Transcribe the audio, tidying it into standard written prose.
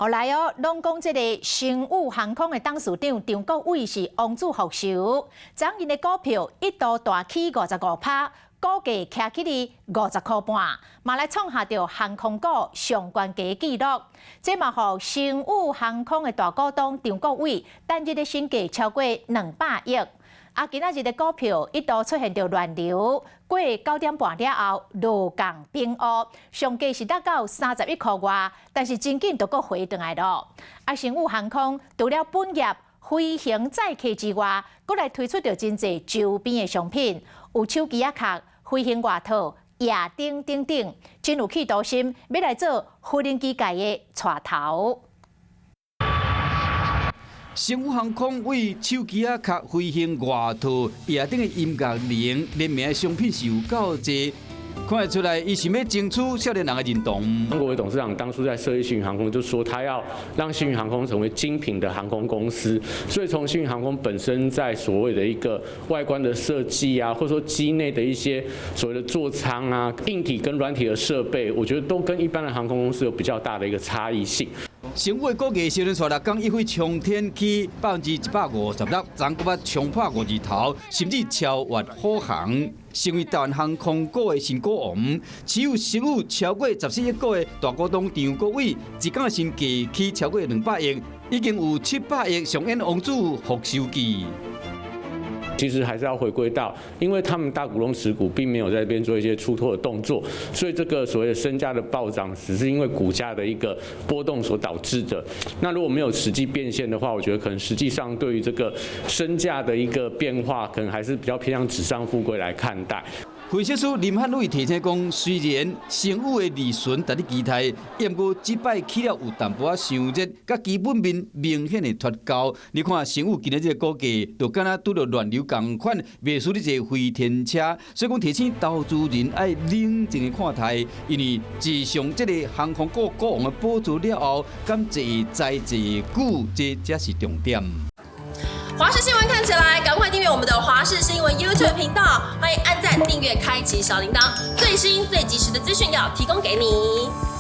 后来哦，拢讲这个星宇航空的董事长张国伟是王子复仇，将因的股票一度大起55%，股价徛起哩50块半，嘛来创下着航空股上悬价纪录。这嘛，互星宇航空的大股东张国伟单日的身价超过200亿。今仔日的股票一度出现着乱流，过9点半了后落降冰乌，上价是达到31块外，但是真紧就搁回转来咯。星宇航空除了本业飞行载客之外，搁来推出着真侪周边的商品，有手机壳、飞行外套、夜灯等等，真有企图心，要来做无人机界的带头。星宇航空为手机壳、飞行外套、夜灯的音乐铃联名的商品是有够多，看得出来，伊是要争取少年人的认同。张国伟董事长当初在设立星宇航空，就说他要让星宇航空成为精品的航空公司。所以从星宇航空本身在所谓的一个外观的设计啊，或者说机内的一些所谓的座舱啊、硬体跟软体的设备，我觉得都跟一般的航空公司有比较大的一个差异性。星宇的股价小年率6天一飞冲天起156%，昨个月冲破5字头，甚至超越虎航，成为台湾航空股的新股王。持有星宇超过14亿股的大股东张国伟，一天身价起超过200亿，已经有700亿上演王子复仇记。其实还是要回归到，因为他们大股东持股并没有在这边做一些出脱的动作，所以这个所谓的身价的暴涨，只是因为股价的一个波动所导致的。那如果没有实际变现的话，我觉得可能实际上对于这个身价的一个变化，可能还是比较偏向纸上富贵来看待。分析师林汉伟提醒讲，虽然星宇的利润达你期待，不过这摆起了有淡薄仔伤热，甲基本面明显的脱钩。你看星宇今日这个股价，就敢若拄着乱流同款，袂输你一个飞天车。所以讲提醒投资人爱冷静的看待，因为自上这个航空股股王的补助了后，敢坐在坐久，这才是重点。华视新闻看起来，赶快订阅我们的华视新闻 YouTube 频道，欢迎按赞、订阅、开启小铃铛，最新最及时的资讯要提供给你。